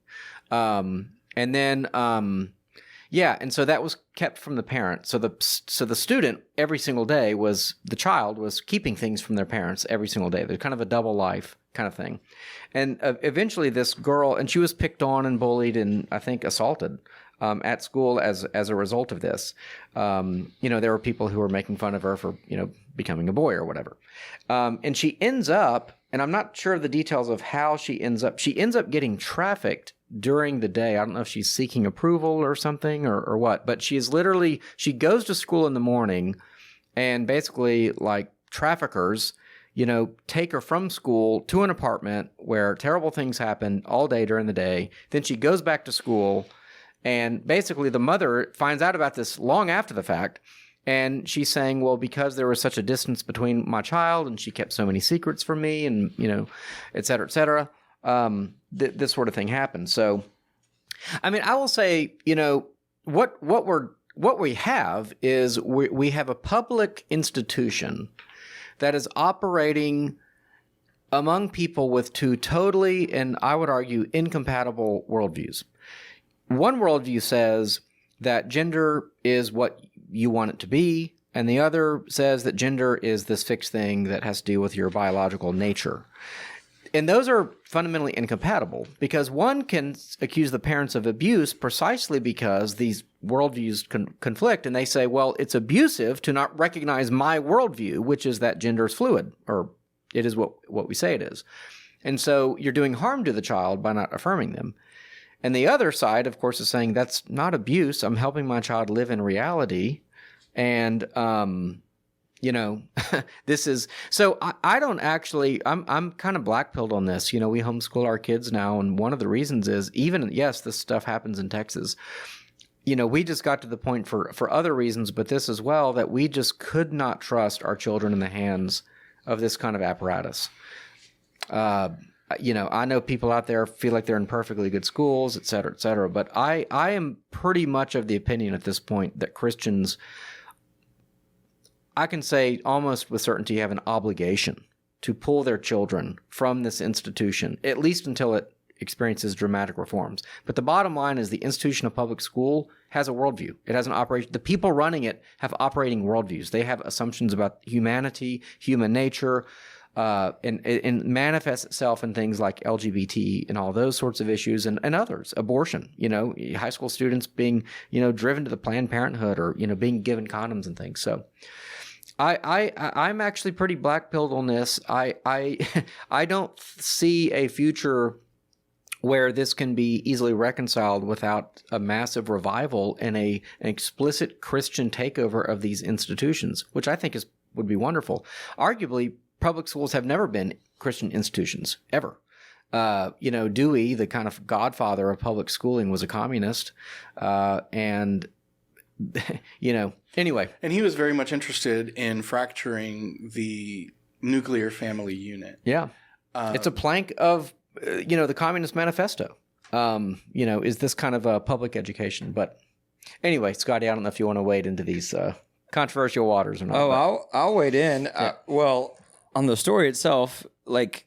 And then, and so that was kept from the parent. So the student every single day the child was keeping things from their parents every single day. They're kind of a double life kind of thing. And eventually this girl, and she was picked on and bullied and I think assaulted, at school as a result of this. There were people who were making fun of her for, becoming a boy or whatever. And she ends up, and I'm not sure of the details of how she ends up getting trafficked during the day. I don't know if she's seeking approval or something or what, but she goes to school in the morning, and basically like traffickers, take her from school to an apartment where terrible things happen all day during the day. Then she goes back to school, and basically the mother finds out about this long after the fact. And she's saying, well, because there was such a distance between my child and she kept so many secrets from me and, et cetera, this sort of thing happened. So, I mean, I will say, what we have is we have a public institution that is operating among people with two totally, and I would argue, incompatible worldviews. One worldview says that gender is what you want it to be, and the other says that gender is this fixed thing that has to do with your biological nature. And those are fundamentally incompatible, because one can accuse the parents of abuse precisely because these worldviews conflict, and they say, well, it's abusive to not recognize my worldview, which is that gender is fluid, or it is what we say it is. And so you're doing harm to the child by not affirming them. And the other side, of course, is saying that's not abuse. I'm helping my child live in reality. And, this is, so I don't actually, I'm kind of black-pilled on this. We homeschool our kids now. And one of the reasons is yes, this stuff happens in Texas. We just got to the point for other reasons, but this as well, that we just could not trust our children in the hands of this kind of apparatus. I know people out there feel like they're in perfectly good schools, et cetera, but I am pretty much of the opinion at this point that Christians, I can say almost with certainty, have an obligation to pull their children from this institution, at least until it experiences dramatic reforms. But the bottom line is the institution of public school has a worldview. It has an operation. The people running it have operating worldviews. They have assumptions about humanity, human nature, and manifests itself in things like LGBT and all those sorts of issues and others, abortion, high school students being, driven to the Planned Parenthood or, being given condoms and things. So I'm actually pretty black-pilled on this. I don't see a future where this can be easily reconciled without a massive revival and an explicit Christian takeover of these institutions, which I think would be wonderful. Arguably, public schools have never been Christian institutions, ever. Dewey, the kind of godfather of public schooling, was a communist. Anyway. And he was very much interested in fracturing the nuclear family unit. Yeah. It's a plank of the Communist Manifesto. Is this kind of a public education? But anyway, Scotty, I don't know if you want to wade into these controversial waters or not. Oh, I'll wade in. Yeah. Well, on the story itself, like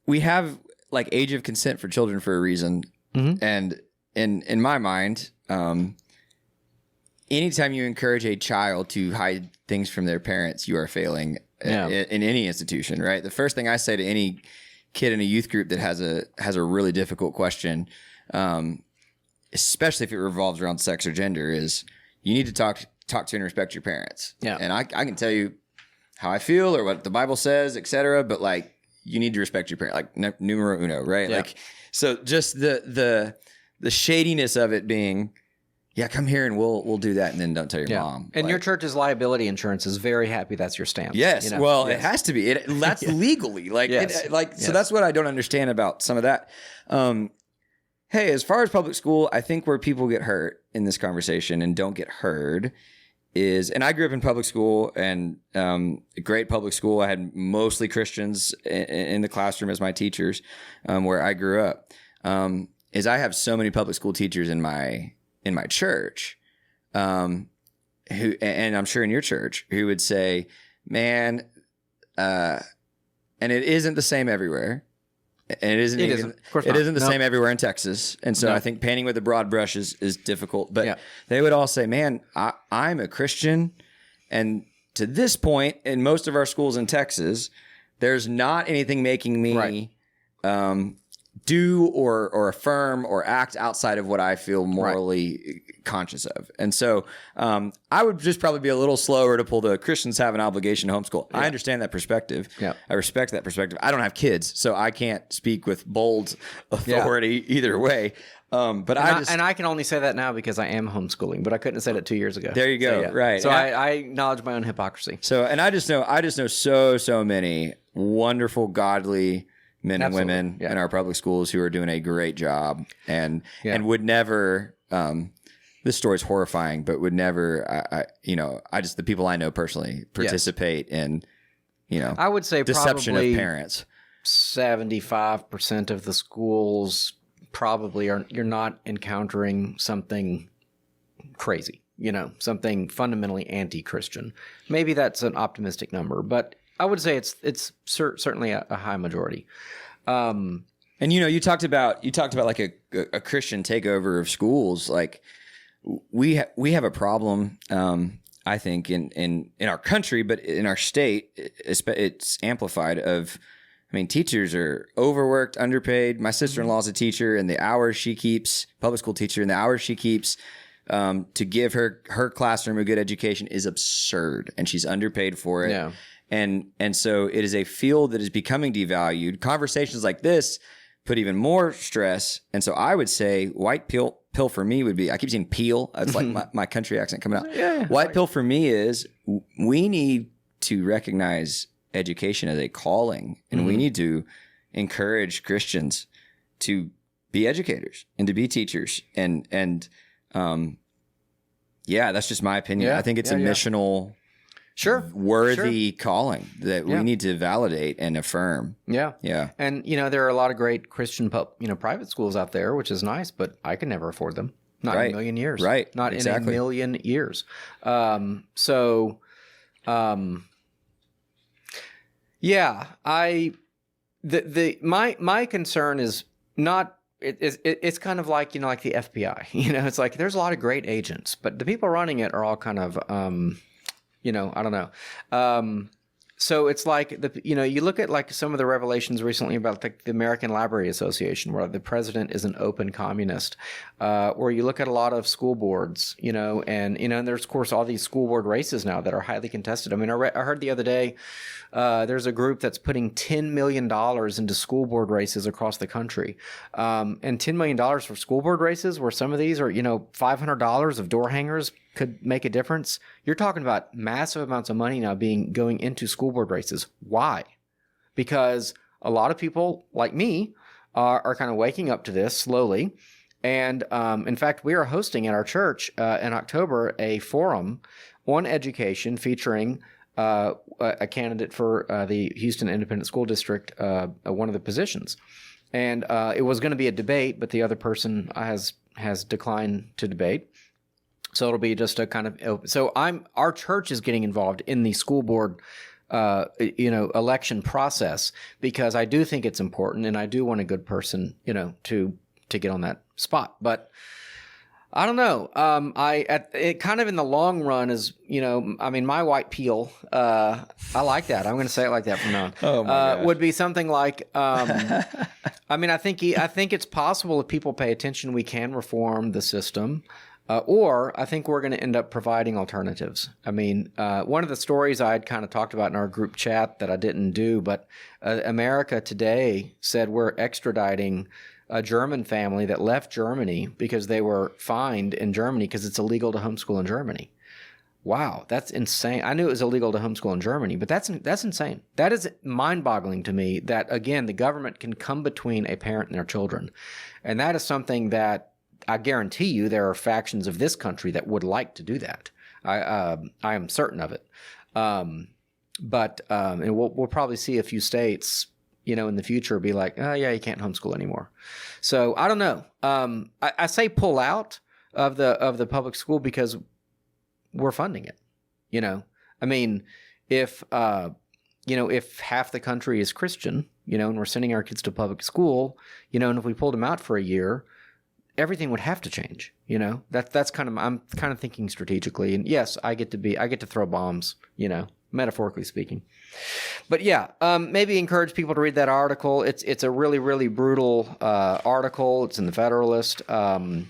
we have like age of consent for children for a reason, and in my mind, anytime you encourage a child to hide things from their parents, you are failing in any institution, right? The first thing I say to any kid in a youth group that has a really difficult question, especially if it revolves around sex or gender, is you need to talk to and respect your parents. Yeah. And I can tell you how I feel or what the Bible says, etc. But like, you need to respect your parents, like numero uno, right? Yeah. Like, so just the shadiness of it being, yeah, come here and we'll do that, and then don't tell your mom. And like, your church's liability insurance is very happy that's your stance. yes, well, it has to be. That's legally like, so that's what I don't understand about some of that. Hey, as far as public school, I think where people get hurt in this conversation and don't get heard is, and I grew up in public school, and a great public school. I had mostly Christians in the classroom as my teachers, where I grew up. Is I have so many public school teachers in my church, who, and I'm sure in your church, who would say, "Man," and it isn't the same everywhere. And it isn't. Of course, it isn't the same everywhere in Texas, and so I think painting with a broad brush is difficult. But they would all say, "Man, I'm a Christian, and to this point, in most of our schools in Texas, there's not anything making me do or affirm or act outside of what I feel morally conscious of." And so I would just probably be a little slower to pull the Christians have an obligation to homeschool. I understand that perspective. Yeah. I respect that perspective. I don't have kids, so I can't speak with bold authority either way. But I can only say that now because I am homeschooling, but I couldn't have said it 2 years ago. There you go. So, right. So I acknowledge my own hypocrisy. So, and I just know so many wonderful, godly men and women in our public schools who are doing a great job and would never, this story's horrifying, but would never, the people I know personally participate in, I would say deception probably of parents. 75% of the schools probably you're not encountering something crazy, something fundamentally anti-Christian. Maybe that's an optimistic number, but I would say it's certainly a high majority. And you talked about like a Christian takeover of schools. Like we have a problem, I think in our country, but in our state, it's amplified. Teachers are overworked, underpaid. My sister-in-law is a teacher, and the hours she keeps, public school teacher, and the hours she keeps to give her classroom a good education is absurd, and she's underpaid for it. Yeah. And so it is a field that is becoming devalued. Conversations like this put even more stress. And so I would say white pill for me would be, I keep saying peel. It's like my country accent coming out. White pill for me is we need to recognize education as a calling, and we need to encourage Christians to be educators and to be teachers. And that's just my opinion. I think it's a missional worthy calling that we need to validate and affirm. Yeah. And there are a lot of great Christian private schools out there, which is nice, but I could never afford them. Not in a million years. Right. Not in a million years. My concern is not. It's kind of like like the FBI. It's like there's a lot of great agents, but the people running it are all kind of I don't know. So it's like you look at like some of the revelations recently about the American Library Association, where the president is an open communist, or you look at a lot of school boards, and there's of course all these school board races now that are highly contested. I mean, I heard the other day there's a group that's putting $10 million into school board races across the country, and $10 million for school board races, where some of these are $500 of door hangers could make a difference. You're talking about massive amounts of money now going into school board races. Why? Because a lot of people like me are kind of waking up to this slowly. And in fact, we are hosting at our church in October a forum on education featuring a candidate for the Houston Independent School District, one of the positions. And it was going to be a debate, but the other person has declined to debate. So it'll be just a kind of our church is getting involved in the school board election process, because I do think it's important, and I do want a good person, to get on that spot. But I don't know. It kind of in the long run is, my white peel. I like that. I'm going to say it like that from now on. Oh my gosh. Would be something like. I think it's possible if people pay attention, we can reform the system. Or I think we're going to end up providing alternatives. One of the stories I had kind of talked about in our group chat that I didn't do, but America Today said we're extraditing a German family that left Germany because they were fined in Germany because it's illegal to homeschool in Germany. Wow, that's insane. I knew it was illegal to homeschool in Germany, but that's insane. That is mind-boggling to me that, again, the government can come between a parent and their children. And that is something that I guarantee you there are factions of this country that would like to do that. I am certain of it. And we'll probably see a few states, in the future be like, oh yeah, you can't homeschool anymore. So I don't know. I say pull out of the public school because we're funding it. If half the country is Christian, and we're sending our kids to public school, and if we pulled them out for a year, everything would have to change. That's kind of, I'm kind of thinking strategically. And yes, I get to throw bombs, metaphorically speaking. But yeah, maybe encourage people to read that article. It's a really, really brutal article. It's in the Federalist. I've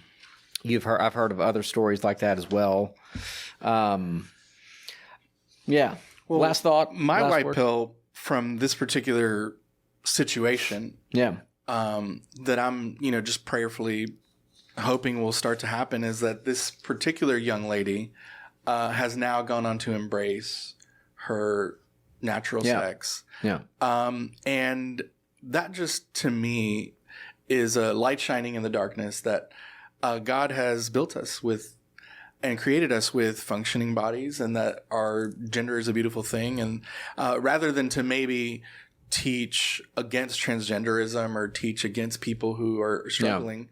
heard of other stories like that as well. Yeah. Well, last thought. My white pill from this particular situation. Yeah. That I'm, just prayerfully hoping will start to happen is that this particular young lady has now gone on to embrace her natural sex. Yeah. And that just, to me, is a light shining in the darkness that God has built us with and created us with functioning bodies, and that our gender is a beautiful thing. And rather than to maybe teach against transgenderism or teach against people who are struggling,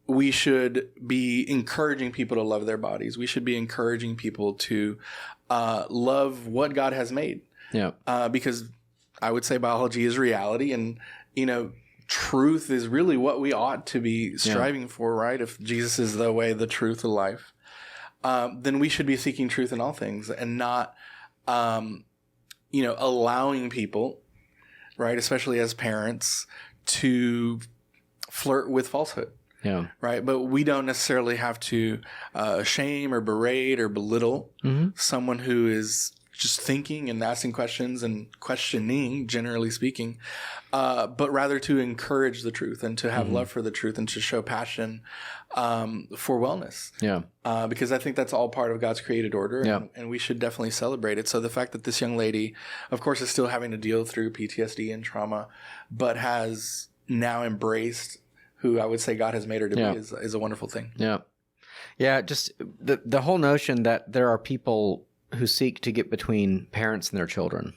we should be encouraging people to love their bodies. We should be encouraging people to love what God has made. Yeah. Because I would say biology is reality, and truth is really what we ought to be striving for, right? If Jesus is the way, the truth, the life, then we should be seeking truth in all things and not allowing people, right, especially as parents, to flirt with falsehood. Yeah. Right. But we don't necessarily have to shame or berate or belittle someone who is just thinking and asking questions and questioning, generally speaking, but rather to encourage the truth and to have love for the truth and to show passion for wellness. Yeah. Because I think that's all part of God's created order, and we should definitely celebrate it. So the fact that this young lady, of course, is still having to deal through PTSD and trauma, but has now embraced who I would say God has made her to be is a wonderful thing. Yeah. Yeah. Just the whole notion that there are people who seek to get between parents and their children.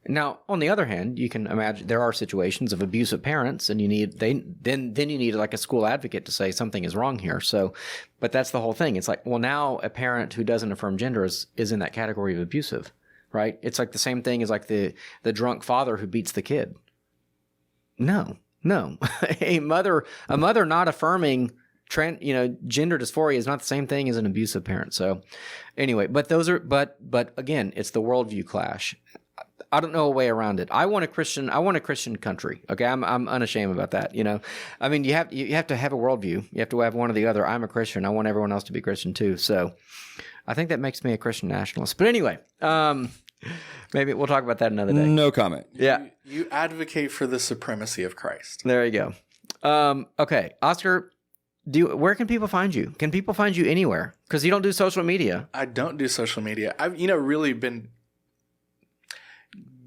Now, on the other hand, you can imagine there are situations of abusive parents, and you need then you need like a school advocate to say something is wrong here. So, but that's the whole thing. It's like, well, now a parent who doesn't affirm gender is in that category of abusive, right? It's like the same thing as like the drunk father who beats the kid. No. a mother not affirming gender dysphoria is not the same thing as an abusive parent. So anyway, but again, it's the worldview clash. I don't know a way around it. I want a Christian country. Okay. I'm unashamed about that. You have to have a worldview. You have to have one or the other. I'm a Christian. I want everyone else to be Christian too. So I think that makes me a Christian nationalist. But anyway, maybe we'll talk about that another day. No comment. Yeah. You advocate for the supremacy of Christ. There you go. Okay. Oscar, where can people find you? Can people find you anywhere? Because you don't do social media. I don't do social media. I've, really been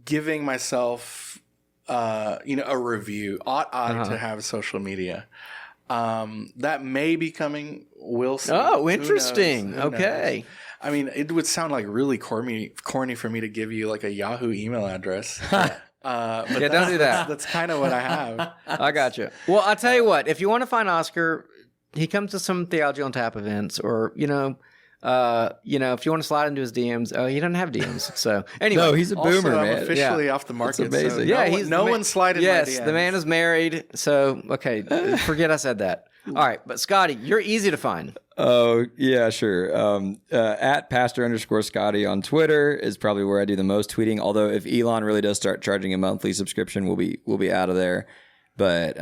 giving myself, a review. Ought to have social media. That may be coming. We'll see. Oh, interesting. Who Okay. I mean, it would sound like really corny for me to give you like a Yahoo email address. But Yeah, don't do that. That's kind of what I have. I got you. Well, I'll tell you what. If you want to find Oscar, he comes to some Theology on Tap events, or if you want to slide into his DMs. Oh, he doesn't have DMs. So anyway, No, he's a boomer, Also, I'm man. officially off the market. That's amazing. So Yeah, he's no one slided. Yes, my DMs. the man is married. So okay, forget I said that. All right, but Scotty, you're easy to find. Oh, yeah, sure. At pastor_Scotty on Twitter is probably where I do the most tweeting. Although if Elon really does start charging a monthly subscription, we'll be out of there. But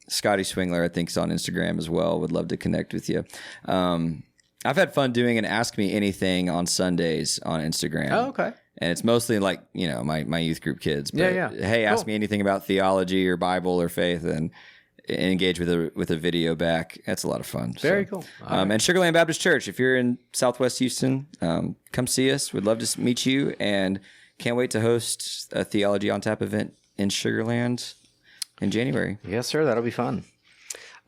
Scotty Swingler, I think, is on Instagram as well. Would love to connect with you. I've had fun doing an Ask Me Anything on Sundays on Instagram. Oh, okay. And it's mostly like, my youth group kids. But, Yeah. hey, ask Cool. me anything about theology or Bible or faith, and engage with a video back. That's a lot of fun. Very cool. And Sugarland Baptist Church, if you're in Southwest Houston, come see us. We'd love to meet you, and can't wait to host a Theology on Tap event in Sugarland in January. Yes, sir. That'll be fun.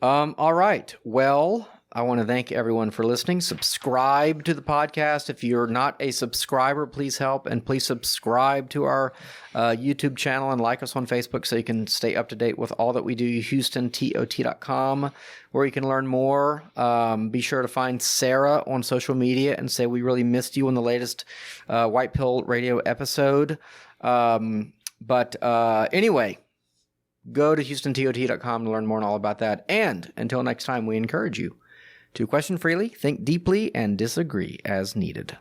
All right. Well, I want to thank everyone for listening. Subscribe to the podcast. If you're not a subscriber, please help, and please subscribe to our YouTube channel and like us on Facebook so you can stay up to date with all that we do. HoustonTOT.com, where you can learn more. Be sure to find Sarah on social media and say we really missed you in the latest White Pill Radio episode. But anyway, go to HoustonTOT.com to learn more and all about that. And until next time, we encourage you to question freely, think deeply, and disagree as needed.